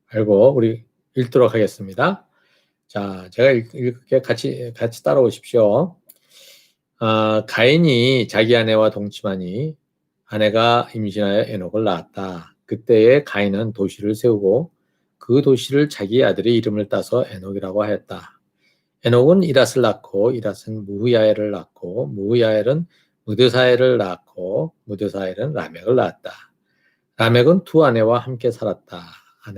알고 우리 읽도록 하겠습니다. 자, 제가 읽을게 같이 따라오십시오. 가인이 자기 아내와 동침하니 아내가 임신하여 에녹을 낳았다. 그때에 가인은 도시를 세우고 그 도시를 자기 아들의 이름을 따서 에녹이라고 하였다. 에녹은 이랏을 낳고 이랏은 무후야엘을 낳고 무후야엘은 무드사엘을 낳고 무드사엘은 라멕을 낳았다. 라멕은 두 아내와 함께 살았다. 한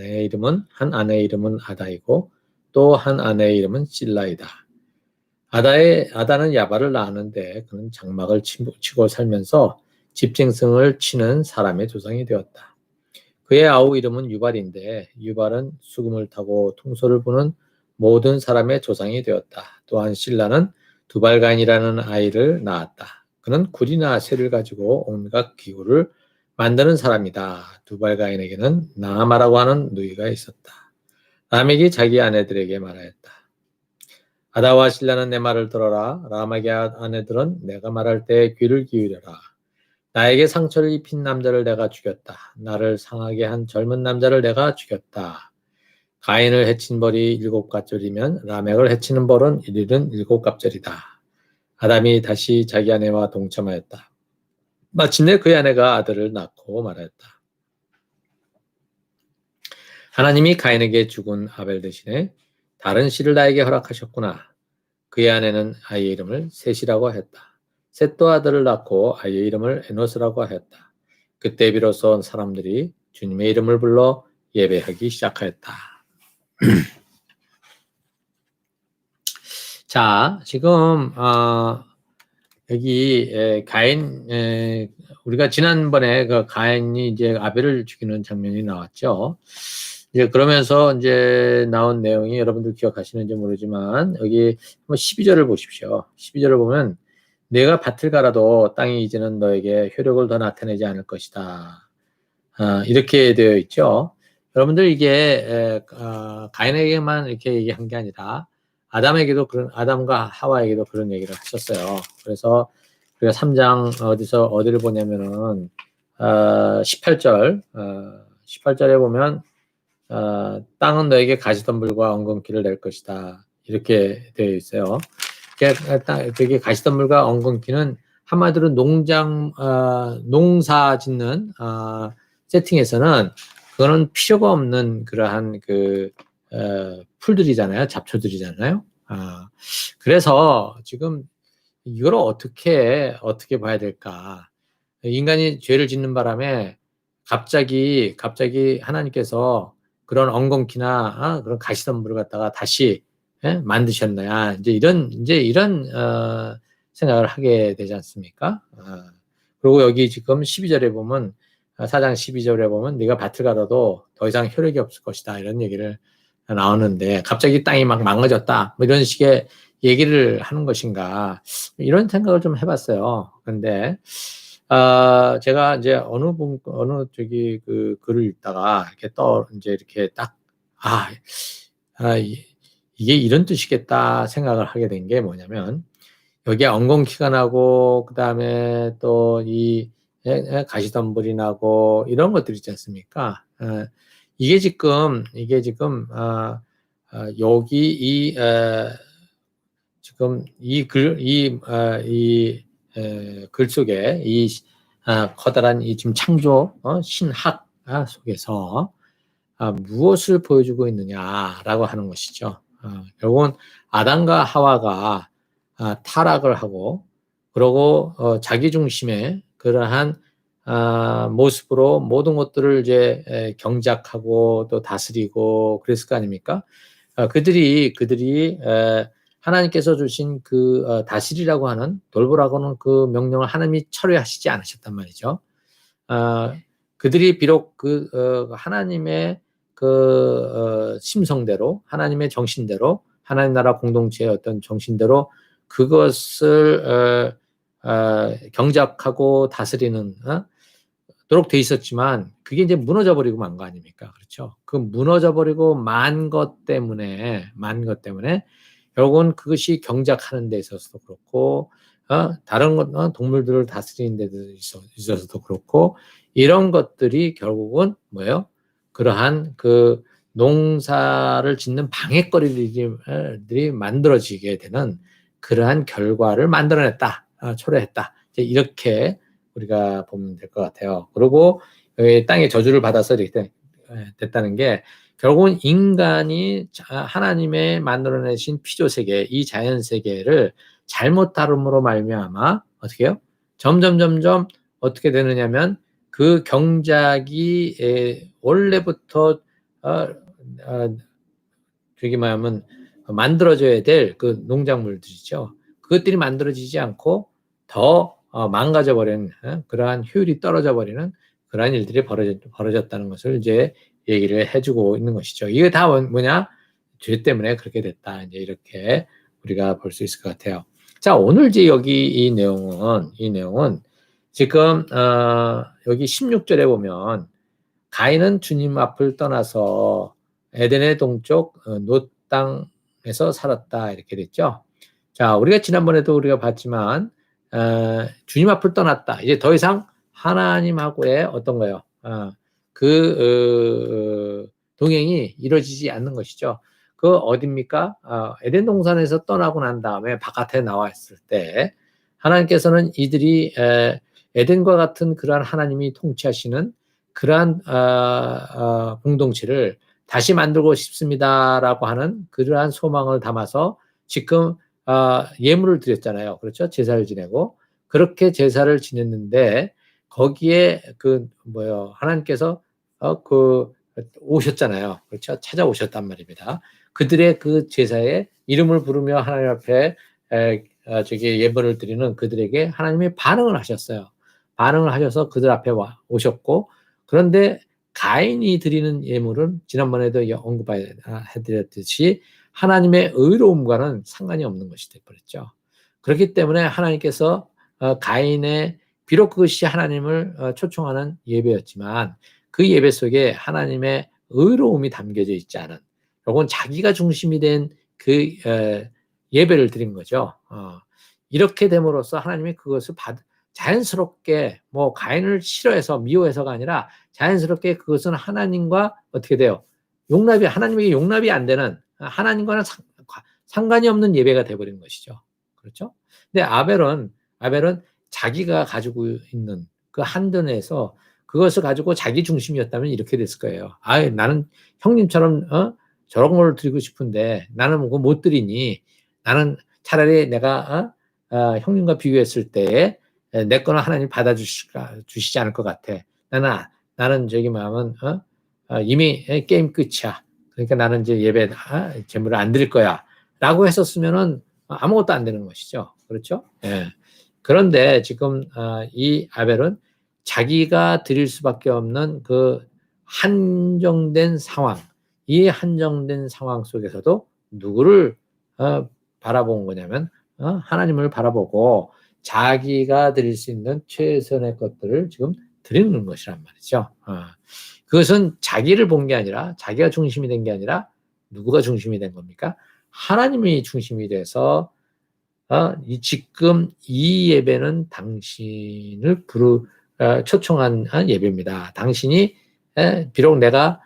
아내의 이름은 아다이고 또 한 아내의 이름은 실라이다. 아다는 야발을 낳았는데 그는 장막을 치고 살면서 집짐승을 치는 사람의 조상이 되었다. 그의 아우 이름은 유발인데 유발은 수금을 타고 통소를 부는 모든 사람의 조상이 되었다. 또한 실라는 두발가인이라는 아이를 낳았다. 그는 굴이나 쇠를 가지고 온갖 기구를 만드는 사람이다. 두발가인에게는 나아마라고 하는 누이가 있었다. 라멕이 자기 아내들에게 말하였다. 아다와 실라는 내 말을 들어라. 라멕의 아내들은 내가 말할 때 귀를 기울여라. 나에게 상처를 입힌 남자를 내가 죽였다. 나를 상하게 한 젊은 남자를 내가 죽였다. 가인을 해친 벌이 7갑절이면 라멕을 해치는 벌은 77갑절이다. 아담이 다시 자기 아내와 동침하였다. 마침내 그의 아내가 아들을 낳고 말하였다. 하나님이 가인에게 죽은 아벨 대신에 다른 씨를 나에게 허락하셨구나. 그의 아내는 아이의 이름을 셋이라고 하였다. 셋도 아들을 낳고 아이의 이름을 에노스라고 하였다. 그때 비로소 사람들이 주님의 이름을 불러 예배하기 시작하였다. 자, 지금 여기 가인, 우리가 지난번에 그 가인이 이제 아벨을 죽이는 장면이 나왔죠. 이제 그러면서 이제 나온 내용이 여러분들 기억하시는지 모르지만 여기 한번 12절을 보십시오. 12절을 보면 내가 밭을 갈아도 땅이 이제는 너에게 효력을 더 나타내지 않을 것이다. 이렇게 되어 있죠. 여러분들 이게 가인에게만 이렇게 얘기한 게 아니라 아담과 하와에게도 그런 얘기를 하셨어요. 그래서 우리가 3장 어디를 보냐면은 18절에 보면 땅은 너에게 가시덤불과 엉겅퀴를 낼 것이다. 이렇게 되어 있어요. 되게 가시덤불과 엉겅퀴는 한마디로 농사 짓는 세팅에서는 그거는 필요가 없는 그러한 풀들이잖아요. 잡초들이잖아요. 그래서 지금 이걸 어떻게 봐야 될까? 인간이 죄를 짓는 바람에 갑자기 하나님께서 그런 엉겅퀴나 그런 가시덤불을 갖다가 다시 만드셨나요? 이제 이런 생각을 하게 되지 않습니까? 그리고 여기 지금 12절에 보면 4장 12절에 보면 네가 밭을 갈아도 더 이상 효력이 없을 것이다 이런 얘기를 나오는데 갑자기 땅이 막 망가졌다 뭐 이런 식의 얘기를 하는 것인가 이런 생각을 좀 해봤어요. 그런데 제가 이제 어느 그 글을 읽다가 이렇게 딱 이게 이런 뜻이겠다 생각을 하게 된 게 뭐냐면 여기에 엉겅퀴가 나고 그 다음에 또 이 가시덤불이 나고 이런 것들 있지 않습니까? 이게 지금 여기 지금 글 속에 커다란 이 지금 창조 신학 속에서 무엇을 보여주고 있느냐라고 하는 것이죠. 결국은 아담과 하와가 타락을 하고 그러고 자기 중심의 그러한 모습으로 모든 것들을 이제 경작하고 또 다스리고 그랬을 거 아닙니까? 그들이 하나님께서 주신 그 다스리라고 하는 돌보라고 하는 그 명령을 하나님이 철회하시지 않으셨단 말이죠. 그들이 비록 하나님의 심성대로 하나님의 정신대로 하나님 나라 공동체의 어떤 정신대로 그것을 경작하고 다스리는 도록 돼 있었지만 그게 이제 무너져 버리고 만 거 아닙니까? 그렇죠? 그 무너져 버리고 만 것 때문에 결국은 그것이 경작하는 데 있어서도 그렇고 다른 동물들을 다스리는 데 있어서도 그렇고 이런 것들이 결국은 뭐예요? 그러한 그 농사를 짓는 방해거리들이 만들어지게 되는 그러한 결과를 만들어냈다, 초래했다. 이제 이렇게 우리가 보면 될 것 같아요. 그리고 땅에 저주를 받아서 이렇게 됐다는 게 결국은 인간이 하나님의 만들어내신 피조 세계, 이 자연 세계를 잘못 다룸으로 말미암아 어떻게 해요? 점점 어떻게 되느냐면 그 경작이 원래부터 저기 뭐냐면 만들어져야 될 그 농작물들이죠. 그것들이 만들어지지 않고 더 망가져 버리는 그러한 효율이 떨어져 버리는 그러한 일들이 벌어졌다는 것을 이제 얘기를 해주고 있는 것이죠. 이게 다 뭐냐? 죄 때문에 그렇게 됐다. 이제 이렇게 우리가 볼 수 있을 것 같아요. 자, 오늘 이제 여기 이 내용은 지금 여기 16절에 보면 가인은 주님 앞을 떠나서 에덴의 동쪽 놋 땅에서 살았다 이렇게 됐죠. 자, 우리가 지난번에도 우리가 봤지만 주님 앞을 떠났다. 이제 더 이상 하나님하고의 어떤 거예요? 동행이 이루어지지 않는 것이죠. 그 어딥니까? 에덴 동산에서 떠나고 난 다음에 바깥에 나와 있을 때 하나님께서는 이들이 에덴과 같은 그러한 하나님이 통치하시는 그러한 공동체를 다시 만들고 싶습니다라고 하는 그러한 소망을 담아서 지금 예물을 드렸잖아요. 그렇죠? 제사를 지내고 그렇게 제사를 지냈는데 거기에 하나님께서 오셨잖아요. 그렇죠? 찾아오셨단 말입니다. 그들의 그 제사에 이름을 부르며 하나님 앞에 예물을 드리는 그들에게 하나님이 반응을 하셨어요. 반응을 하셔서 그들 앞에 오셨고 그런데 가인이 드리는 예물은 지난번에도 언급해드렸듯이 하나님의 의로움과는 상관이 없는 것이 되어버렸죠. 그렇기 때문에 하나님께서 가인의 비록 그것이 하나님을 초청하는 예배였지만 그 예배 속에 하나님의 의로움이 담겨져 있지 않은 혹은 자기가 중심이 된 그 예배를 드린 거죠. 이렇게 됨으로써 하나님이 그것을 자연스럽게 가인을 싫어해서 미워해서가 아니라 자연스럽게 그것은 하나님과 어떻게 돼요? 하나님에게 용납이 안 되는 하나님과는 상관이 없는 예배가 돼버린 것이죠. 그렇죠? 근데 아벨은 자기가 가지고 있는 그 한전에서 그것을 가지고 자기 중심이었다면 이렇게 됐을 거예요. 나는 형님처럼 저런 걸 드리고 싶은데 나는 그거 못 드리니 나는 차라리 내가 형님과 비교했을 때 내 거는 하나님 받아주시지 않을 것 같아. 나는 저기 마음은 이미 게임 끝이야. 그러니까 나는 이제 예배 제물을 안 드릴 거야. 라고 했었으면은 아무것도 안 되는 것이죠. 그렇죠? 예. 그런데 지금 이 아벨은 자기가 드릴 수밖에 없는 그 한정된 상황, 이 한정된 상황 속에서도 누구를 바라본 거냐면 하나님을 바라보고 자기가 드릴 수 있는 최선의 것들을 지금 드리는 것이란 말이죠. 그것은 자기를 본 게 아니라 자기가 중심이 된 게 아니라 누구가 중심이 된 겁니까? 하나님이 중심이 돼서 지금 이 예배는 당신을 초청한 예배입니다. 당신이 비록 내가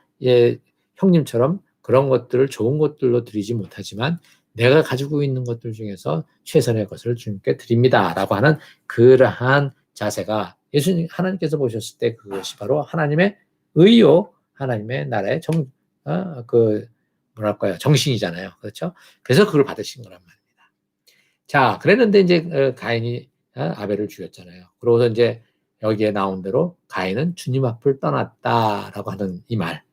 형님처럼 그런 것들을 좋은 것들로 드리지 못하지만 내가 가지고 있는 것들 중에서 최선의 것을 주님께 드립니다라고 하는 그러한 자세가 예수님 하나님께서 보셨을 때 그것이 바로 하나님의 의요, 하나님의 나라의 정신이잖아요. 그렇죠? 그래서 그걸 받으신 거란 말입니다. 자, 그랬는데 이제 가인이 아벨을 죽였잖아요. 그러고서 이제 여기에 나온 대로 가인은 주님 앞을 떠났다라고 하는 이 말.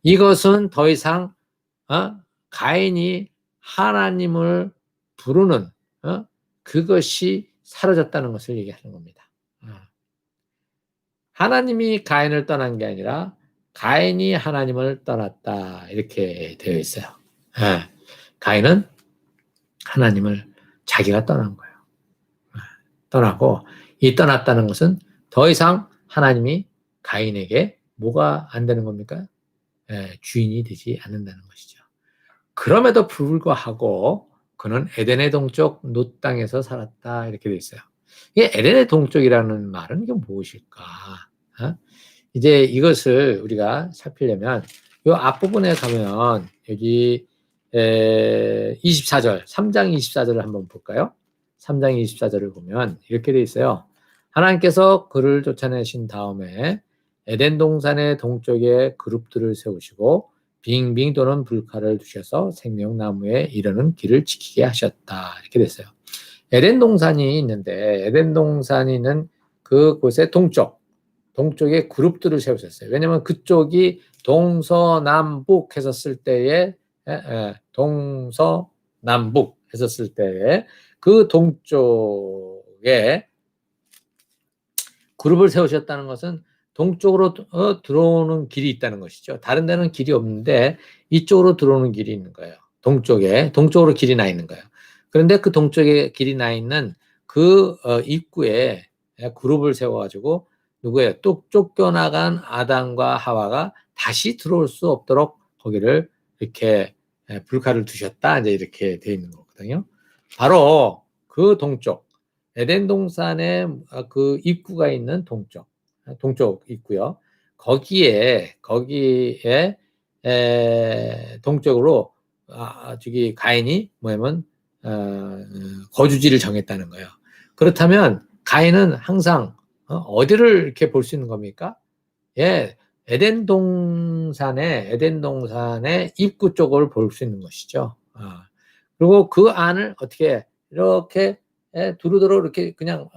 이것은 더 이상 가인이 하나님을 부르는 그것이 사라졌다는 것을 얘기하는 겁니다. 하나님이 가인을 떠난 게 아니라 가인이 하나님을 떠났다 이렇게 되어 있어요. 가인은 하나님을 자기가 떠난 거예요. 떠나고 이 떠났다는 것은 더 이상 하나님이 가인에게 뭐가 안 되는 겁니까? 주인이 되지 않는다는 것이죠. 그럼에도 불구하고 그는 에덴의 동쪽 놋 땅에서 살았다 이렇게 돼 있어요. 이게 에덴의 동쪽이라는 말은 이게 무엇일까? 이제 이것을 우리가 살피려면 요 앞부분에 가면 여기 24절, 3장 24절을 한번 볼까요? 3장 24절을 보면 이렇게 돼 있어요. 하나님께서 그를 쫓아내신 다음에 에덴 동산의 동쪽에 그룹들을 세우시고 빙빙 도는 불칼을 두셔서 생명나무에 이르는 길을 지키게 하셨다. 이렇게 됐어요. 에덴 동산이 있는데 에덴 동산이 있는 그곳의 동쪽에 그룹들을 세우셨어요. 왜냐하면 그쪽이 동서남북 했었을 때에 동서남북 했었을 때에 그 동쪽에 그룹을 세우셨다는 것은 동쪽으로 들어오는 길이 있다는 것이죠. 다른 데는 길이 없는데 이쪽으로 들어오는 길이 있는 거예요. 동쪽으로 길이 나 있는 거예요. 그런데 그 동쪽에 길이 나 있는 그 입구에 그룹을 세워가지고 누구예요? 또 쫓겨나간 아담과 하와가 다시 들어올 수 없도록 거기를 이렇게 불칼을 두셨다. 이제 이렇게 돼 있는 거거든요. 바로 그 동쪽, 에덴 동산의 그 입구가 있는 동쪽 입구요. 거기에 동쪽으로 저기 가인이 뭐냐면 거주지를 정했다는 거예요. 그렇다면 가인은 항상 어디를 이렇게 볼 수 있는 겁니까? 예, 에덴 동산의 입구 쪽을 볼 수 있는 것이죠. 그리고 그 안을 어떻게 이렇게 두루두루 이렇게 그냥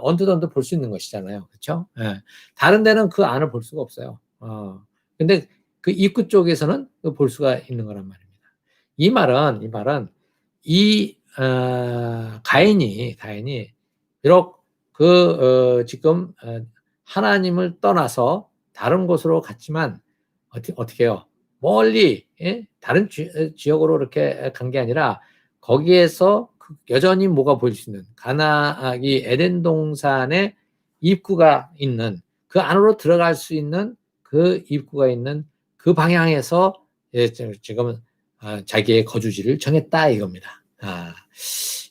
언뜻언뜻 볼 수 있는 것이잖아요. 그렇죠? 예. 다른 데는 그 안을 볼 수가 없어요. 근데 그 입구 쪽에서는 볼 수가 있는 거란 말입니다. 이 말은 가인이 비록 지금 하나님을 떠나서 다른 곳으로 갔지만 어떻게 해요? 멀리 다른 지역으로 이렇게 간 게 아니라 거기에서 여전히 뭐가 보일 수 있는 이 에덴 동산의 입구가 있는 그 안으로 들어갈 수 있는 그 입구가 있는 그 방향에서 지금 자기의 거주지를 정했다 이겁니다.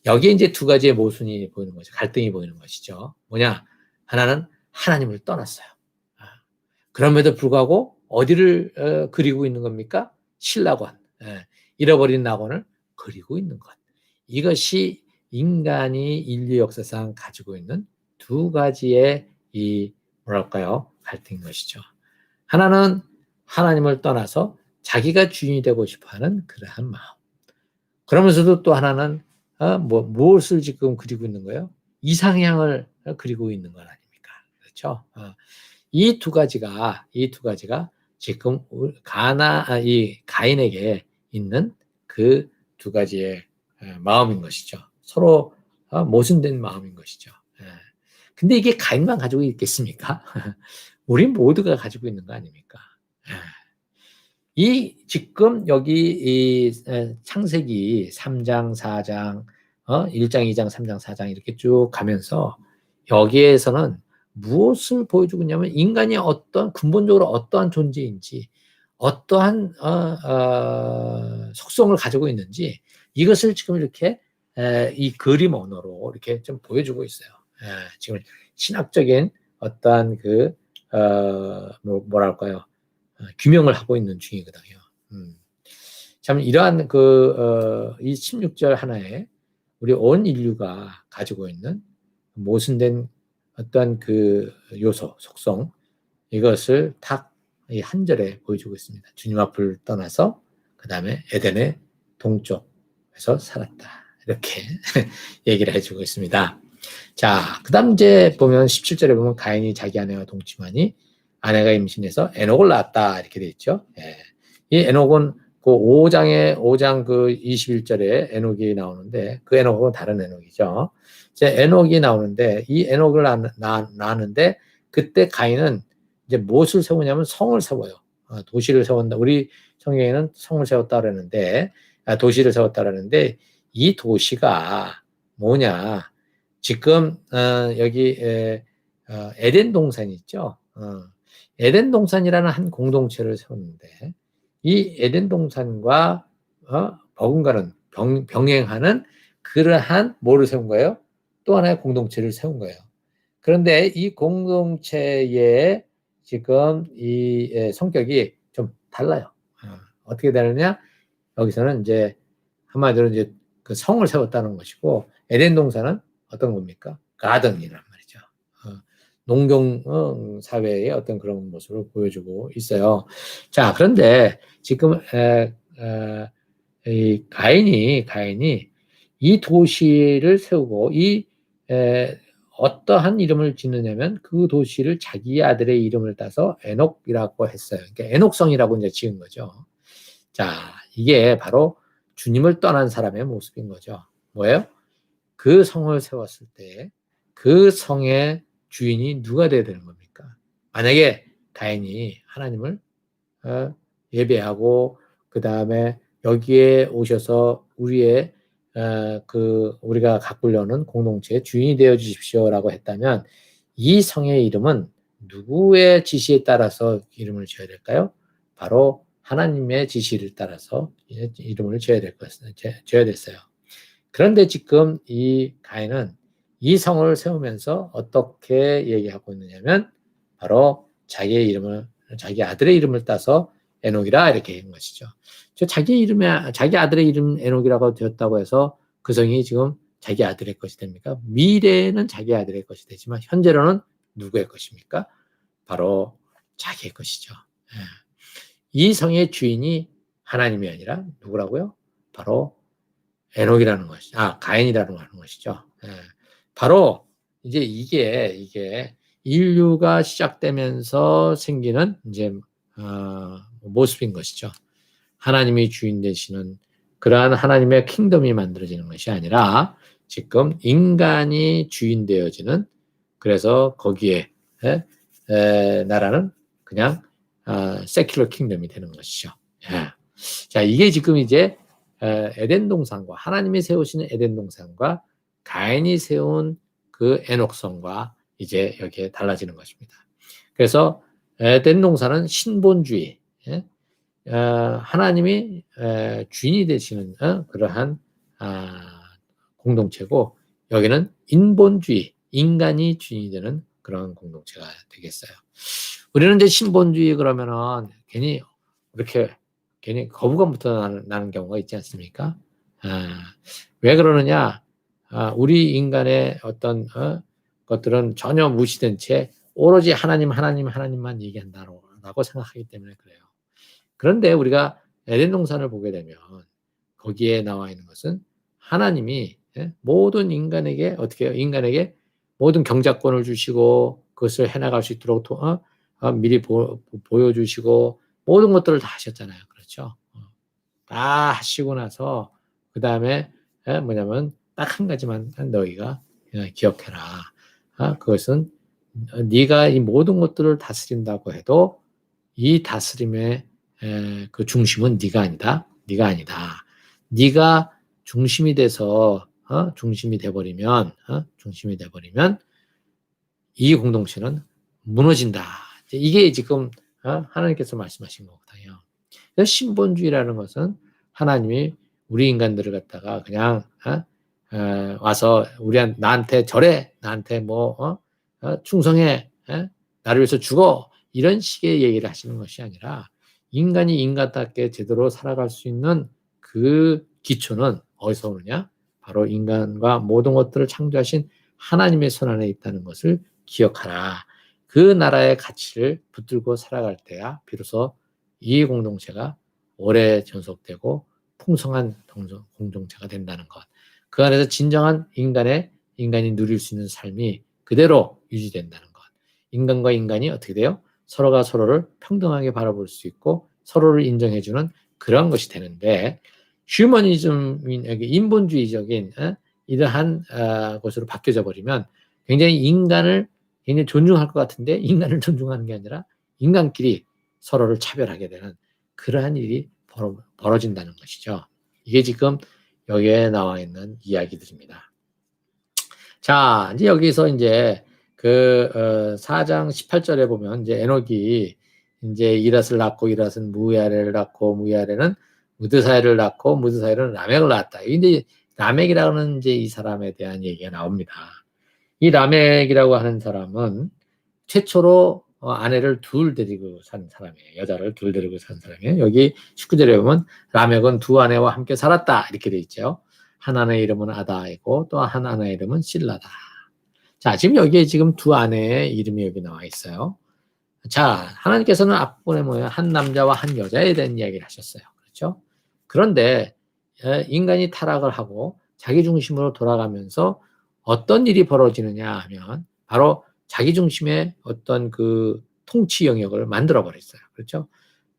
여기에 이제 두 가지의 모순이 보이는 거죠. 갈등이 보이는 것이죠. 뭐냐? 하나는 하나님을 떠났어요. 그럼에도 불구하고 어디를 그리고 있는 겁니까? 신라관, 잃어버린 낙원을 그리고 있는 것. 이것이 인간이 인류 역사상 가지고 있는 두 가지의 갈등인 것이죠. 하나는 하나님을 떠나서 자기가 주인이 되고 싶어하는 그러한 마음. 그러면서도 또 하나는 무엇을 지금 그리고 있는 거예요? 이상향을 그리고 있는 것 아닙니까? 그렇죠? 이 두 가지가 지금 이 가인에게 있는 그 두 가지의 마음인 것이죠. 서로 모순된 마음인 것이죠. 근데 이게 가인만 가지고 있겠습니까? 우리 모두가 가지고 있는 거 아닙니까? 지금 여기 이 창세기 3장, 4장, 1장, 2장, 3장, 4장 이렇게 쭉 가면서 여기에서는 무엇을 보여주고 있냐면 인간이 근본적으로 어떠한 존재인지 어떠한 속성을 가지고 있는지 이것을 지금 이렇게 이 그림 언어로 이렇게 좀 보여주고 있어요. 지금 신학적인 어떠한 뭐랄까요? 규명을 하고 있는 중이거든요. 참 이러한 이 16절 하나에 우리 온 인류가 가지고 있는 모순된 어떤 요소, 속성 이것을 탁 이 한 절에 보여주고 있습니다. 주님 앞을 떠나서 그 다음에 에덴의 동쪽에서 살았다. 이렇게 얘기를 해주고 있습니다. 자, 그 다음 이제 보면 17절에 보면 가인이 자기 아내와 동침하니 아내가 임신해서 에녹을 낳았다. 이렇게 돼 있죠. 이 에녹은 5장 21절에 에녹이 나오는데 그 에녹은 다른 에녹이죠. 이제 에녹이 나오는데 이 에녹을 낳았는데 그때 가인은 이제 무엇을 세우냐면 성을 세워요. 도시를 세운다. 우리 성경에는 성을 세웠다 그러는데 도시를 세웠다 그러는데 이 도시가 뭐냐? 지금 여기 에덴 동산 있죠. 에덴 동산이라는 한 공동체를 세웠는데 이 에덴 동산과 버금가는 병행하는 그러한 뭐를 세운 거예요? 또 하나의 공동체를 세운 거예요. 그런데 이 공동체에 지금 이 성격이 좀 달라요. 어떻게 다르냐? 여기서는 이제 한마디로 이제 그 성을 세웠다는 것이고, 에덴 동산은 어떤 겁니까? 가든이란 말이죠. 농경 사회의 어떤 그런 모습을 보여주고 있어요. 자, 그런데 지금 이 가인이 이 도시를 세우고 어떠한 이름을 짓느냐면 그 도시를 자기 아들의 이름을 따서 에녹이라고 했어요. 그러니까 에녹성이라고 이제 지은 거죠. 자, 이게 바로 주님을 떠난 사람의 모습인 거죠. 뭐예요? 그 성을 세웠을 때 그 성의 주인이 누가 돼야 되는 겁니까? 만약에 가인이 하나님을 예배하고 그 다음에 여기에 오셔서 우리의 우리가 가꾸려는 공동체의 주인이 되어 주십시오라고 했다면 이 성의 이름은 누구의 지시에 따라서 이름을 지어야 될까요? 바로 하나님의 지시를 따라서 이름을 지어야 됐어요. 그런데 지금 이 가인은 이 성을 세우면서 어떻게 얘기하고 있느냐면 바로 자기 아들의 이름을 따서 에녹이라 이렇게 한 것이죠. 자기 아들의 이름 에녹이라고 되었다고 해서 그 성이 지금 자기 아들의 것이 됩니까? 미래에는 자기 아들의 것이 되지만 현재로는 누구의 것입니까? 바로 자기의 것이죠. 이 성의 주인이 하나님이 아니라 누구라고요? 바로 에녹이라는 것이, 가인이라는 것이죠. 바로 이제 이게 인류가 시작되면서 생기는 이제 모습인 것이죠. 하나님이 주인 되시는 그러한 하나님의 킹덤이 만들어지는 것이 아니라 지금 인간이 주인 되어지는, 그래서 거기에 나라는 그냥 세큘러 킹덤이 되는 것이죠. 자, 이게 지금 이제 에덴 동산과 하나님이 세우시는 에덴 동산과 가인이 세운 그 에녹성과 이제 여기에 달라지는 것입니다. 그래서 에덴 동산은 신본주의, 하나님이 주인이 되시는 그러한 공동체고, 여기는 인본주의, 인간이 주인이 되는 그런 공동체가 되겠어요. 우리는 이제 신본주의 그러면은 괜히 거부감부터 나는 경우가 있지 않습니까? 왜 그러느냐? 우리 인간의 어떤 것들은 전혀 무시된 채 오로지 하나님만 얘기한다라고 생각하기 때문에 그래요. 그런데 우리가 에덴 동산을 보게 되면 거기에 나와 있는 것은 하나님이 모든 인간에게 어떻게 해요? 인간에게 모든 경작권을 주시고 그것을 해나갈 수 있도록 미리 보여주시고 모든 것들을 다 하셨잖아요. 그렇죠? 다 하시고 나서 그 다음에 뭐냐면 딱 한 가지만 너희가 기억해라. 그것은 네가 이 모든 것들을 다스린다고 해도 이 다스림의 그 중심은 네가 아니다. 네가 중심이 돼서 중심이 돼버리면 이 공동체는 무너진다. 이게 지금 하나님께서 말씀하신 거거든요. 신본주의라는 것은 하나님이 우리 인간들을 갖다가 그냥 와서 나한테 절해, 나한테 충성해, 나를 위해서 죽어, 이런 식의 얘기를 하시는 것이 아니라 인간이 인간답게 제대로 살아갈 수 있는 그 기초는 어디서 오느냐? 바로 인간과 모든 것들을 창조하신 하나님의 손 안에 있다는 것을 기억하라. 그 나라의 가치를 붙들고 살아갈 때야 비로소 이 공동체가 오래 전속되고 풍성한 공동체가 된다는 것. 그 안에서 진정한 인간이 누릴 수 있는 삶이 그대로 유지된다는 것. 인간과 인간이 어떻게 돼요? 서로가 서로를 평등하게 바라볼 수 있고 서로를 인정해주는 그런 것이 되는데, 인본주의적인 이러한 것으로 바뀌어져 버리면 굉장히 인간을 굉장히 존중할 것 같은데 인간을 존중하는 게 아니라 인간끼리 서로를 차별하게 되는 그러한 일이 벌어진다는 것이죠. 이게 지금 여기에 나와 있는 이야기들입니다. 자, 이제 여기서 이제 4장 18절에 보면 이제 에녹이 이제 이랏을 낳고 이랏은 무야레를 낳고 무야레는 무드사엘을 낳고 무드사엘은 라멕을 낳았다. 이제 라멕이라는 이제 이 사람에 대한 얘기가 나옵니다. 이 라멕이라고 하는 사람은 최초로 아내를 둘 데리고 산 사람이에요. 여자를 둘 데리고 산 사람이에요. 여기 19절에 보면 라멕은 두 아내와 함께 살았다 이렇게 돼 있죠. 한 아내의 이름은 아다이고 또 한 아내의 이름은 실라다. 자, 지금 여기에 지금 두 아내의 이름이 여기 나와 있어요. 자, 하나님께서는 앞부분에 뭐예요? 한 남자와 한 여자에 대한 이야기를 하셨어요. 그렇죠? 그런데 인간이 타락을 하고 자기 중심으로 돌아가면서 어떤 일이 벌어지느냐 하면 바로 자기 중심의 어떤 그 통치 영역을 만들어 버렸어요. 그렇죠?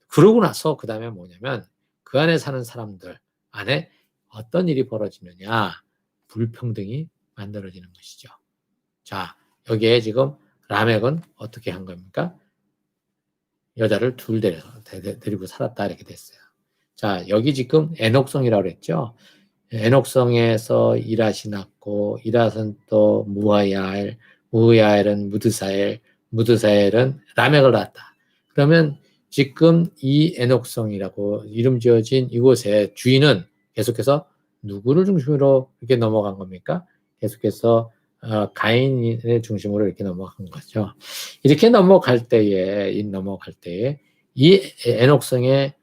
그러고 나서 그 다음에 뭐냐면 그 안에 사는 사람들 안에 어떤 일이 벌어지느냐, 불평등이 만들어지는 것이죠. 자, 여기에 지금 라멕은 어떻게 한 겁니까? 여자를 둘 데리고 살았다 이렇게 됐어요. 자, 여기 지금 에녹성이라고 그랬죠. 에녹성에서 이랏이 났고 이랏은 또 무하야엘, 무하야엘은 무드사엘, 무드사엘은 라멕을 낳았다. 그러면 지금 이 에녹성이라고 이름 지어진 이곳의 주인은 계속해서 누구를 중심으로 이렇게 넘어간 겁니까? 계속해서 가인의 중심으로 이렇게 넘어간 거죠. 이렇게 넘어갈 때에 이 에녹성의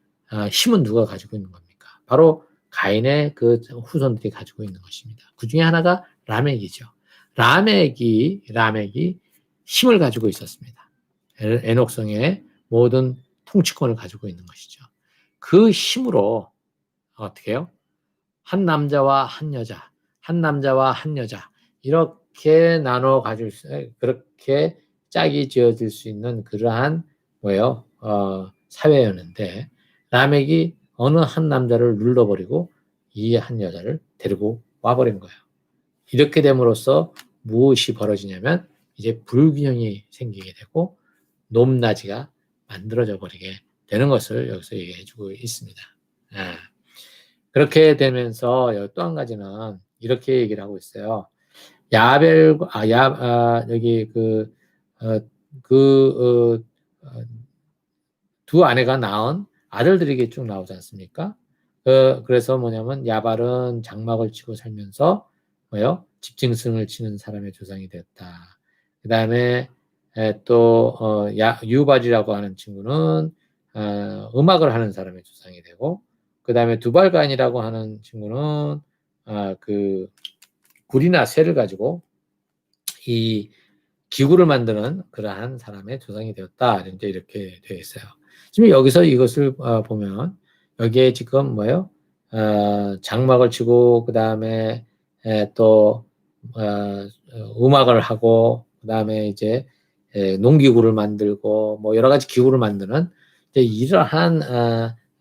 힘은 누가 가지고 있는 겁니까? 바로 가인의 그 후손들이 가지고 있는 것입니다. 그 중에 하나가 라멕이죠. 라멕이 힘을 가지고 있었습니다. 에녹성의 모든 통치권을 가지고 있는 것이죠. 그 힘으로 어떻게 해요? 한 남자와 한 여자, 한 남자와 한 여자 이렇게 나눠 가질 수, 그렇게 짝이 지어질 수 있는 그러한 뭐예요? 사회였는데 라멕이 어느 한 남자를 눌러버리고 이 한 여자를 데리고 와버린 거예요. 이렇게 됨으로써 무엇이 벌어지냐면 이제 불균형이 생기게 되고 높낮이가 만들어져 버리게 되는 것을 여기서 얘기해주고 있습니다. 그렇게 되면서 또 한 가지는 이렇게 얘기를 하고 있어요. 여기 두 아내가 낳은 아들들에게 쭉 나오지 않습니까? 그래서 뭐냐면 야발은 장막을 치고 살면서 뭐요? 집짐승을 치는 사람의 조상이 되었다. 그 다음에 또 유발이라고 하는 친구는 음악을 하는 사람의 조상이 되고, 그 다음에 두발간이라고 하는 친구는 그 굴이나 쇠를 가지고 이 기구를 만드는 그러한 사람의 조상이 되었다. 이제 이렇게 되어 있어요. 지금 여기서 이것을 보면 여기에 지금 뭐예요? 장막을 치고 그 다음에 또 음악을 하고 그 다음에 이제 농기구를 만들고 뭐 여러 가지 기구를 만드는 이러한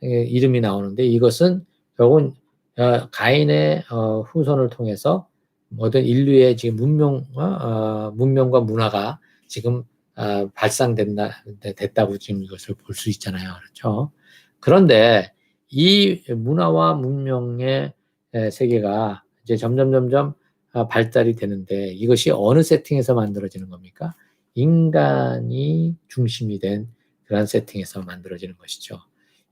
이름이 나오는데 이것은 결국은 가인의 후손을 통해서 모든 인류의 지금 문명과 문화가 지금 됐다고 지금 이것을 볼 수 있잖아요. 그렇죠? 그런데 이 문화와 문명의 세계가 이제 점점 발달이 되는데 이것이 어느 세팅에서 만들어지는 겁니까? 인간이 중심이 된 그런 세팅에서 만들어지는 것이죠.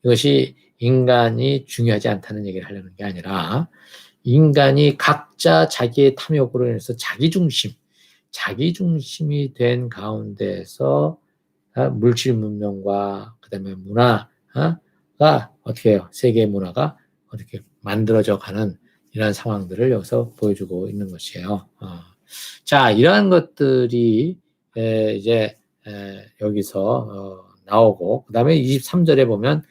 이것이 인간이 중요하지 않다는 얘기를 하려는 게 아니라 인간이 각자 자기의 탐욕으로 인해서 자기중심이 된 가운데서 물질 문명과 그다음에 문화가 어떻게 해요? 세계의 문화가 어떻게 만들어져 가는 이런 상황들을 여기서 보여주고 있는 것이에요. 자, 이러한 것들이 이제 여기서 나오고 그다음에 23절에 보면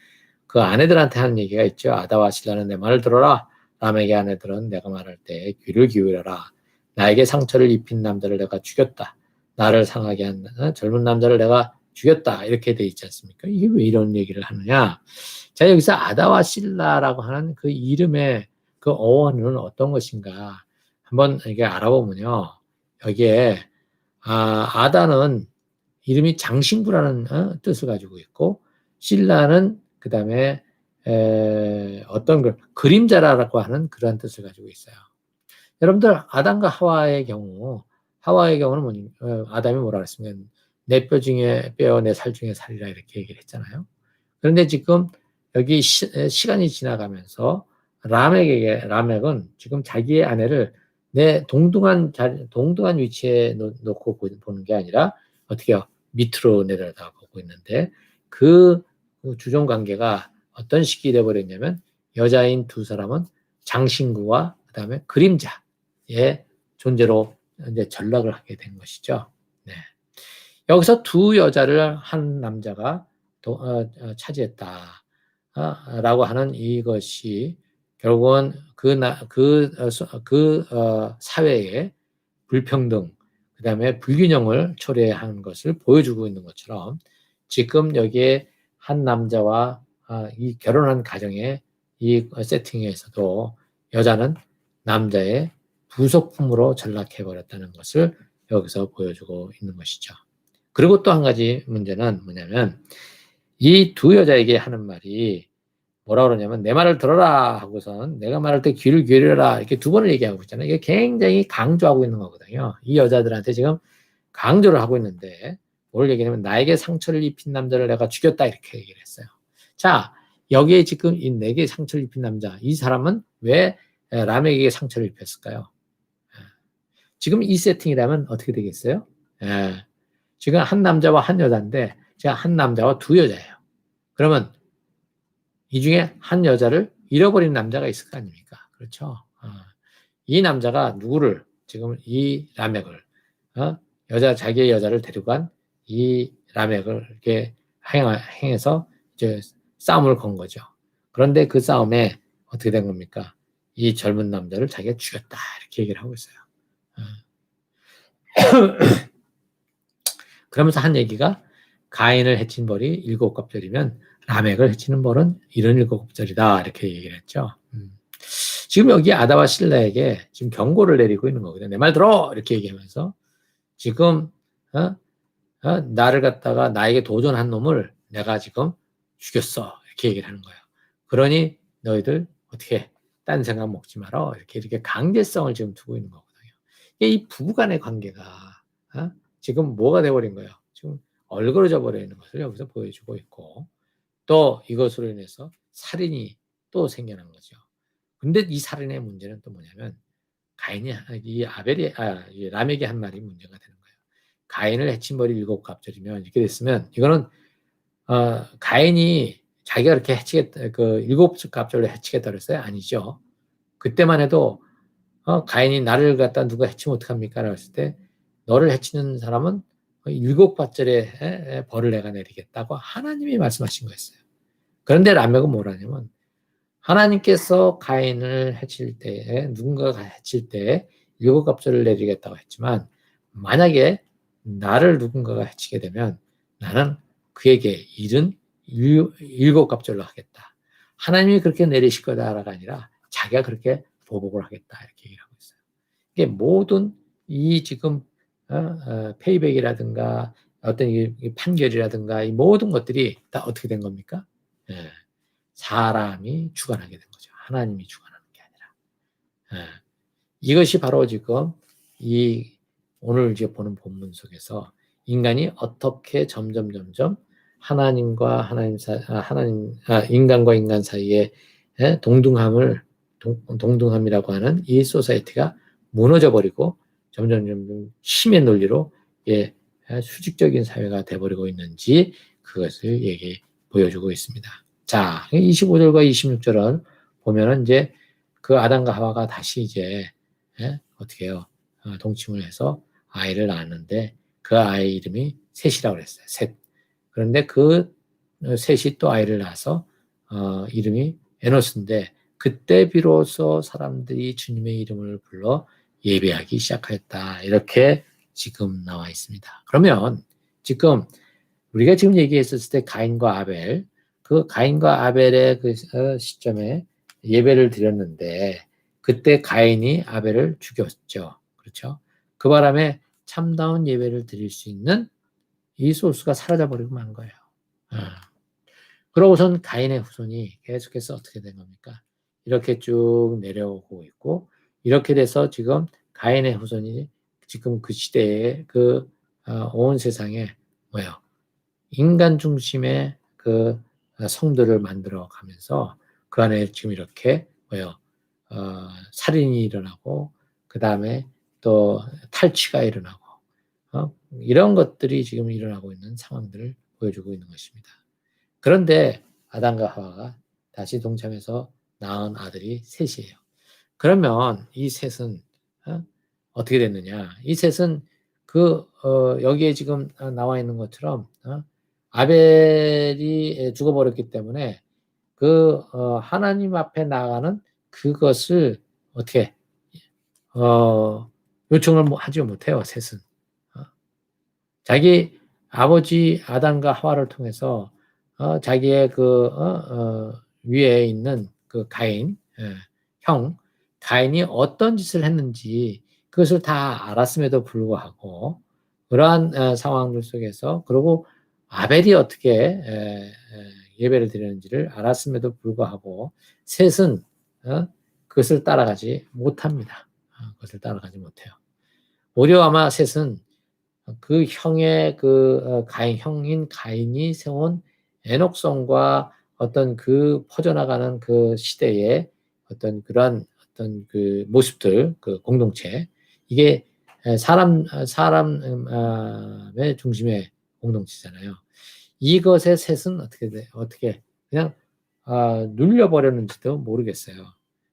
그 아내들한테 하는 얘기가 있죠. 아다와 실라는 내 말을 들어라. 라멕의 아내들은 내가 말할 때 귀를 기울여라. 나에게 상처를 입힌 남자를 내가 죽였다. 나를 상하게 한 젊은 남자를 내가 죽였다. 이렇게 돼 있지 않습니까? 이게 왜 이런 얘기를 하느냐? 자, 여기서 아다와 실라라고 하는 그 이름의 그 어원은 어떤 것인가? 한번 이게 알아보면요. 여기에 아다는 이름이 장신구라는 뜻을 가지고 있고 실라는 그 다음에 어떤 그림자라고 하는 그러한 뜻을 가지고 있어요. 여러분들 아담과 하와의 경우는 뭐니? 아담이 뭐라 그랬습니까? 내 뼈 중에 뼈, 내 살 중에 살이라 이렇게 얘기를 했잖아요. 그런데 지금 여기 시간이 지나가면서 라멕은 지금 자기의 아내를 내 동등한 위치에 놓고 보는 게 아니라 어떻게 해요? 밑으로 내려다보고 있는데 그 주종 관계가 어떤 식이 되어버렸냐면 여자인 두 사람은 장신구와 그다음에 그림자의 존재로 이제 전락을 하게 된 것이죠. 네. 여기서 두 여자를 한 남자가 차지했다. 라고 하는 이것이 결국은 사회의 불평등, 그 다음에 불균형을 초래한 것을 보여주고 있는 것처럼 지금 여기에 한 남자와 이 결혼한 가정의 이 세팅에서도 여자는 남자의 부속품으로 전락해버렸다는 것을 여기서 보여주고 있는 것이죠. 그리고 또 한 가지 문제는 뭐냐면 이 두 여자에게 하는 말이 뭐라 그러냐면 내 말을 들어라 하고선 내가 말할 때 귀를 기울여라 이렇게 두 번을 얘기하고 있잖아요. 이게 굉장히 강조하고 있는 거거든요. 이 여자들한테 지금 강조를 하고 있는데 뭘 얘기하냐면 나에게 상처를 입힌 남자를 내가 죽였다 이렇게 얘기를 했어요. 자, 여기에 지금 이 내게 상처를 입힌 남자, 이 사람은 왜 라멕에게 상처를 입혔을까요? 지금 이 세팅이라면 어떻게 되겠어요? 지금 한 남자와 한 여자인데 제가 한 남자와 두 여자예요. 그러면 이 중에 한 여자를 잃어버린 남자가 있을 거 아닙니까? 그렇죠? 이 남자가 누구를 지금 이 라멕을 자기의 여자를 데리고 간 이 라멕을 이렇게 행해서 이제 싸움을 건 거죠. 그런데 그 싸움에 어떻게 된 겁니까? 이 젊은 남자를 자기가 죽였다 이렇게 얘기를 하고 있어요. 그러면서 한 얘기가 가인을 해친 벌이 7갑절이면 라멕을 해치는 벌은 77갑절이다 이렇게 얘기를 했죠. 지금 여기 아다와 실라에게 지금 경고를 내리고 있는 거거든요. 내 말 들어 이렇게 얘기하면서 지금 나를 갖다가 나에게 도전한 놈을 내가 지금 죽였어 이렇게 얘기를 하는 거예요. 그러니 너희들 어떻게 딴 생각 먹지 마라 이렇게 강제성을 지금 두고 있는 거거든요. 이 부부간의 관계가 지금 뭐가 돼버린 거예요. 지금 얼그러져 버려 있는 것을 여기서 보여주고 있고 또 이것으로 인해서 살인이 또 생겨난 거죠. 근데 이 살인의 문제는 또 뭐냐면 가인이 이 라멕이 한 말이 문제가 되는 거예요. 가인을 해친 벌이 7갑절이면 이렇게 됐으면 이거는 가인이 자기가 그렇게 해치겠다 그 7갑절로 해치겠다 그랬어요? 아니죠. 그때만 해도 가인이 나를 갖다 누가 해치면 어떡합니까? 라고 했을 때 너를 해치는 사람은 7갑절의 벌을 내가 내리겠다고 하나님이 말씀하신 거였어요. 그런데 라멕은 뭐라냐면 하나님께서 가인을 해칠 때 누군가가 해칠 때 7갑절을 내리겠다고 했지만 만약에 나를 누군가가 해치게 되면 나는 그에게 77갑절로 하겠다. 하나님이 그렇게 내리실 거다가 아니라 자기가 그렇게 보복을 하겠다 이렇게 얘기를 하고 있어요. 이게 모든 이 지금 페이백이라든가 어떤 이 판결이라든가 이 모든 것들이 다 어떻게 된 겁니까? 사람이 주관하게 된 거죠. 하나님이 주관하는 게 아니라. 이것이 바로 지금 이 오늘 이제 보는 본문 속에서 인간이 어떻게 점점 하나님과 인간과 인간 사이에 동등함이라고 하는 이 소사이티가 무너져 버리고 점점 힘의 논리로 수직적인 사회가 돼버리고 있는지 그것을 보여주고 있습니다. 자, 25절과 26절은 보면은 이제 그 아담과 하와가 다시 이제 어떻게 해요? 동침을 해서 아이를 낳았는데 그 아이 이름이 셋이라고 그랬어요. 셋. 그런데 그 셋이 또 아이를 낳아서 이름이 에노스인데 그때 비로소 사람들이 주님의 이름을 불러 예배하기 시작하였다. 이렇게 지금 나와 있습니다. 그러면 지금 우리가 지금 얘기했었을 때 가인과 아벨, 그 가인과 아벨의 그 시점에 예배를 드렸는데 그때 가인이 아벨을 죽였죠. 그렇죠? 그 바람에 참다운 예배를 드릴 수 있는 이 소스가 사라져버리고 만 거예요. 그러고선 가인의 후손이 계속해서 어떻게 된 겁니까? 이렇게 쭉 내려오고 있고 이렇게 돼서 지금 가인의 후손이 지금 그 시대에 온 세상에 뭐예요? 인간 중심의 그 성들을 만들어 가면서 그 안에 지금 이렇게 살인이 일어나고 그 다음에 또 탈취가 일어나고 이런 것들이 지금 일어나고 있는 상황들을 보여주고 있는 것입니다. 그런데 아담과 하와가 다시 동참해서 낳은 아들이 셋이에요. 그러면 이 셋은 어떻게 됐느냐? 이 셋은 여기에 지금 나와 있는 것처럼 아벨이 죽어버렸기 때문에 하나님 앞에 나아가는 그것을 어떻게 요청을 하지 못해요. 셋은 자기 아버지 아담과 하와를 통해서 자기의 위에 있는 그 가인 형 가인이 어떤 짓을 했는지 그것을 다 알았음에도 불구하고 그러한 상황들 속에서 그리고 아벨이 어떻게 예배를 드리는지를 알았음에도 불구하고 셋은 그것을 따라가지 못합니다. 그것을 따라가지 못해요. 오히려 아마 셋은 그 형의 형인 가인이 세운 애녹성과 어떤 그 퍼져나가는 그 시대의 어떤 그러한 어떤 그 모습들, 그 공동체, 이게 사람의 중심의 공동체잖아요. 이것의 셋은 어떻게 그냥 눌려버렸는지도 모르겠어요.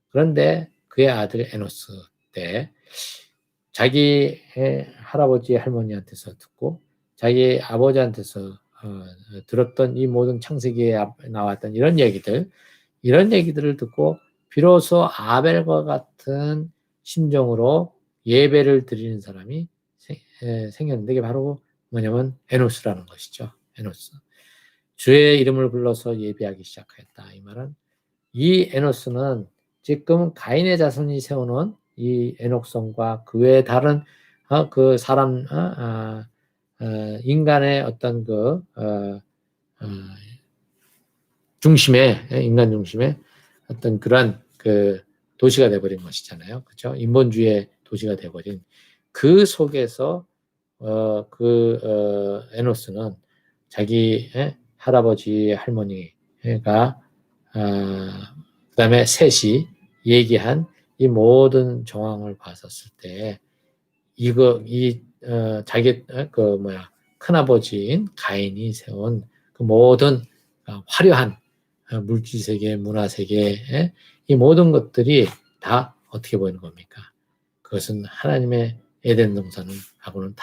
그런데 그의 아들 에노스 때 자기의 할아버지 할머니한테서 듣고 자기 아버지한테서 들었던 이 모든 창세기에 나왔던 이런 얘기들을 듣고 비로소 아벨과 같은 심정으로 예배를 드리는 사람이 생겼는데 이게 바로 뭐냐면 에노스라는 것이죠. 에노스. 주의 이름을 불러서 예배하기 시작하였다. 이 말은 이 에노스는 지금 가인의 자손이 세우는 이 에녹성과 그 외에 다른 그 사람 인간의 어떤 중심의 인간 중심의 어떤 그러한 그 도시가 돼버린 것이잖아요. 그렇죠? 인본주의의 도시가 돼버린 그 속에서 에노스는 자기 할아버지 할머니가 그다음에 셋이 얘기한 이 모든 정황을 봤었을 때 자기 큰아버지인 가인이 세운 그 모든 화려한 물질 세계, 문화 세계 이 모든 것들이 다 어떻게 보이는 겁니까? 그것은 하나님의 에덴 동산은 하고는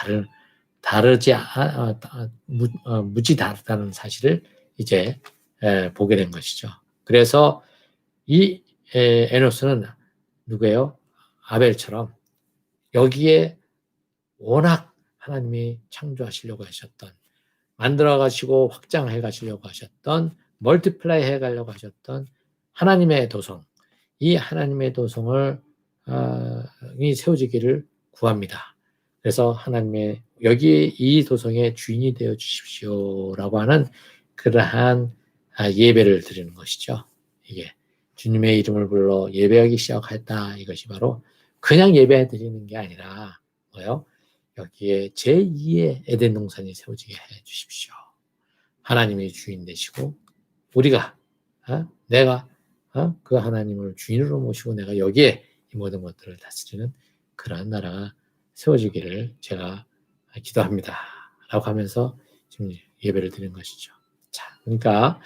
무지 다르다는 사실을 이제 보게 된 것이죠. 그래서 이 에노스는 누구예요? 아벨처럼 여기에 워낙 하나님이 창조하시려고 하셨던 만들어 가시고 확장해 가시려고 하셨던 멀티플라이 해 가려고 하셨던 하나님의 도성 이 하나님의 도성을 이 세워지기를 구합니다. 그래서 하나님의 여기 이 도성의 주인이 되어 주십시오라고 하는 그러한 예배를 드리는 것이죠. 이게 주님의 이름을 불러 예배하기 시작했다. 이것이 바로 그냥 예배 드리는 게 아니라 뭐요? 여기에 제2의 에덴 동산이 세워지게 해 주십시오. 하나님이 주인 되시고 우리가 내가 그 하나님을 주인으로 모시고 내가 여기에 이 모든 것들을 다스리는 그러한 나라가 세워지기를 제가 기도합니다. 라고 하면서 지금 예배를 드리는 것이죠. 자, 그러니까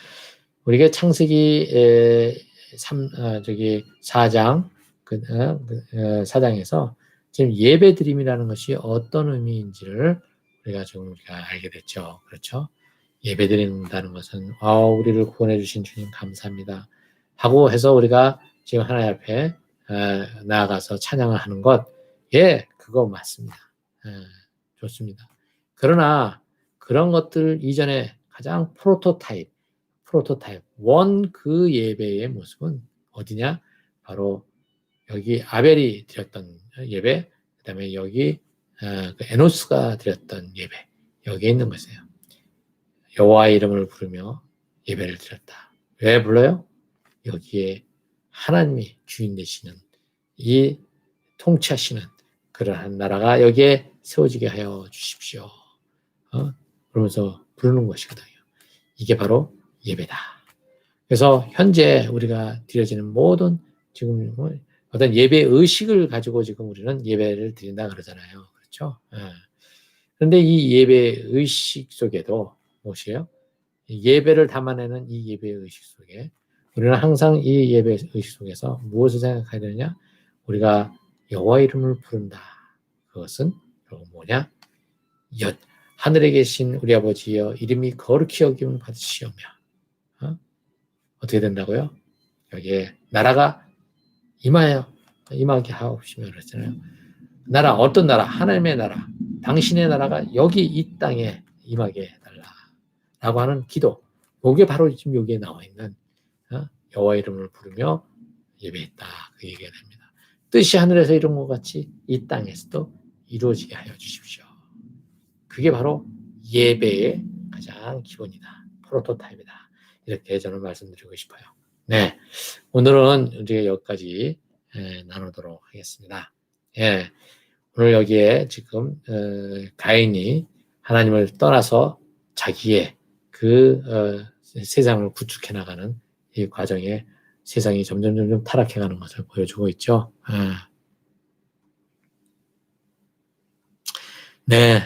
우리가 창세기 4장 4장에서 지금 예배드림이라는 것이 어떤 의미인지를 우리가 알게 됐죠. 그렇죠? 예배드린다는 것은 우리를 구원해 주신 주님 감사합니다. 하고 해서 우리가 지금 하나님 앞에 나아가서 찬양을 하는 것, 그거 맞습니다. 좋습니다. 그러나 그런 것들 이전에 가장 프로토타입 원 그 예배의 모습은 어디냐? 바로 여기 아벨이 드렸던 예배, 그 다음에 여기 에노스가 드렸던 예배, 여기에 있는 것이에요. 여호와의 이름을 부르며 예배를 드렸다. 왜 불러요? 여기에 하나님이 주인 되시는 이 통치하시는 그러한 나라가 여기에 세워지게 하여 주십시오. 그러면서 부르는 것이거든요. 이게 바로 예배다. 그래서 현재 우리가 드려지는 모든 지금 어떤 예배 의식을 가지고 지금 우리는 예배를 드린다 그러잖아요. 그렇죠? 그런데 이 예배 의식 속에도 무엇이에요? 예배를 담아내는 이 예배 의식 속에 우리는 항상 이 예배 의식 속에서 무엇을 생각해야 되느냐? 우리가 여호와 이름을 부른다. 그것은 뭐냐? 하늘에 계신 우리 아버지여 이름이 거룩히 여김을 받으시오며 어떻게 된다고요? 여기에 나라가 임하게 하옵시며 그랬잖아요. 나라 어떤 나라? 하나님의 나라. 당신의 나라가 여기 이 땅에 임하게 해달라라고 하는 기도. 이게 바로 지금 여기에 나와 있는 여호와 이름을 부르며 예배했다. 그 얘기가 됩니다. 뜻이 하늘에서 이룬 것 같이 이 땅에서도 이루어지게 하여 주십시오. 그게 바로 예배의 가장 기본이다. 프로토타입이다. 이렇게 저는 말씀드리고 싶어요. 네, 오늘은 우리가 여기까지 나누도록 하겠습니다. 예, 오늘 여기에 지금 가인이 하나님을 떠나서 자기의 세상을 구축해 나가는 이 과정에 세상이 점점 타락해 가는 것을 보여주고 있죠. 네,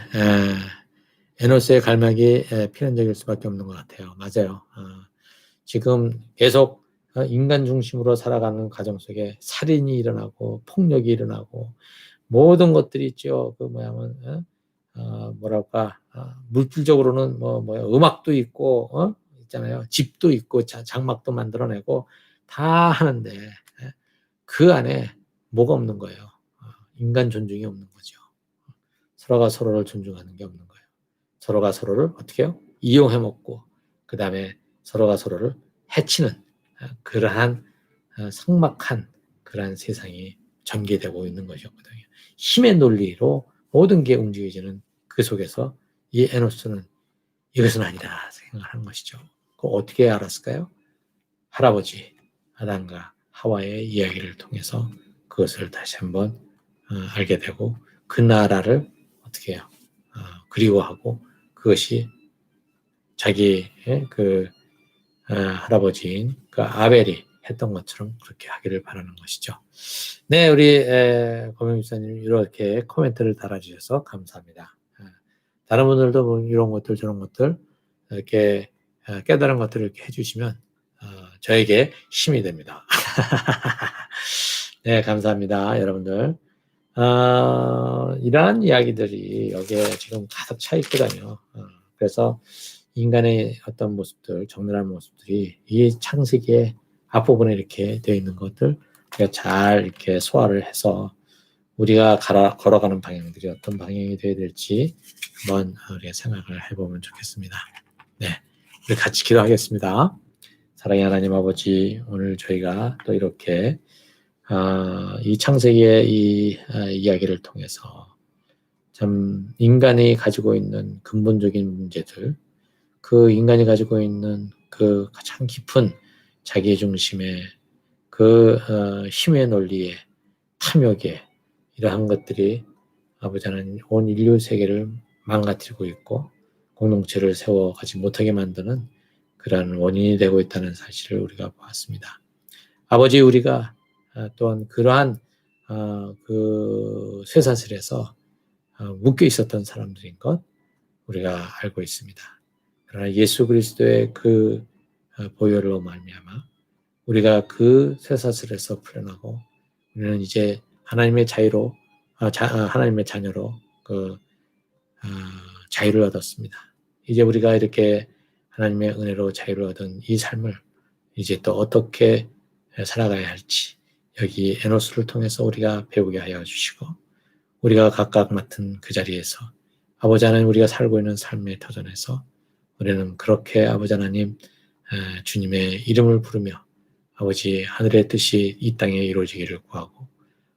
에노스의 갈망이 필연적일 수밖에 없는 것 같아요. 맞아요. 지금 계속 인간 중심으로 살아가는 과정 속에 살인이 일어나고 폭력이 일어나고 모든 것들이 있죠. 뭐랄까 물질적으로는 음악도 있고 있잖아요. 집도 있고 장막도 만들어내고 다 하는데 그 안에 뭐가 없는 거예요. 인간 존중이 없는 거죠. 서로가 서로를 존중하는 게 없는 거예요. 서로가 서로를 어떻게 해요? 이용해 먹고 그 다음에 서로가 서로를 해치는 그러한 삭막한 그러한 세상이 전개되고 있는 것이었거든요. 힘의 논리로 모든 게 움직여지는 그 속에서 이 에노스는 이것은 아니다 생각하는 것이죠. 그거 어떻게 알았을까요? 할아버지 아담과 하와의 이야기를 통해서 그것을 다시 한번 알게 되고 그 나라를 어떻게 해요? 그리워하고 그것이 자기의 할아버지인 그 아벨이 했던 것처럼 그렇게 하기를 바라는 것이죠. 네, 우리 고명 집사님 이렇게 코멘트를 달아주셔서 감사합니다. 다른 분들도 뭐 이런 것들 저런 것들 이렇게 깨달은 것들을 이렇게 해주시면 저에게 힘이 됩니다. 네, 감사합니다, 여러분들. 이러한 이야기들이 여기에 지금 가득 차 있거든요. 그래서 인간의 어떤 모습들, 적나라한 모습들이 이 창세기의 앞부분에 이렇게 되어 있는 것들 우리가 잘 이렇게 소화를 해서 우리가 걸어가는 방향들이 어떤 방향이 되어야 될지 한번 우리가 생각을 해보면 좋겠습니다. 네, 우리 같이 기도하겠습니다. 사랑의 하나님 아버지, 오늘 저희가 또 이렇게 이 창세기의 이 이야기를 통해서 참 인간이 가지고 있는 근본적인 문제들, 그 인간이 가지고 있는 그 가장 깊은 자기 중심의 그 힘의 논리에 탐욕에 이러한 것들이 아버지 하나님 온 인류 세계를 망가뜨리고 있고 공동체를 세워가지 못하게 만드는 그러한 원인이 되고 있다는 사실을 우리가 보았습니다. 아버지, 우리가 또한 그러한 그 쇠사슬에서 묶여 있었던 사람들인 것 우리가 알고 있습니다. 그러나 예수 그리스도의 그 보혈로 말미암아 우리가 그 쇠사슬에서 풀려나고 우리는 이제 하나님의 자유로 하나님의 자녀로 자유를 얻었습니다. 이제 우리가 이렇게 하나님의 은혜로 자유를 얻은 이 삶을 이제 또 어떻게 살아가야 할지 여기 에노스를 통해서 우리가 배우게 하여 주시고 우리가 각각 맡은 그 자리에서 아버지 하나님 우리가 살고 있는 삶의 터전에서 우리는 그렇게 아버지 하나님 주님의 이름을 부르며 아버지 하늘의 뜻이 이 땅에 이루어지기를 구하고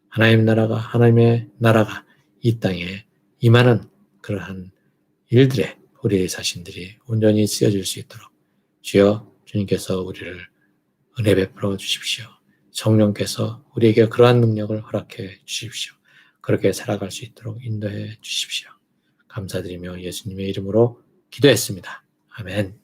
하나님의 나라가 이 땅에 임하는 그러한 일들에 우리의 자신들이 온전히 쓰여질 수 있도록 주여 주님께서 우리를 은혜 베풀어 주십시오. 성령께서 우리에게 그러한 능력을 허락해 주십시오. 그렇게 살아갈 수 있도록 인도해 주십시오. 감사드리며 예수님의 이름으로 기도했습니다. 아멘.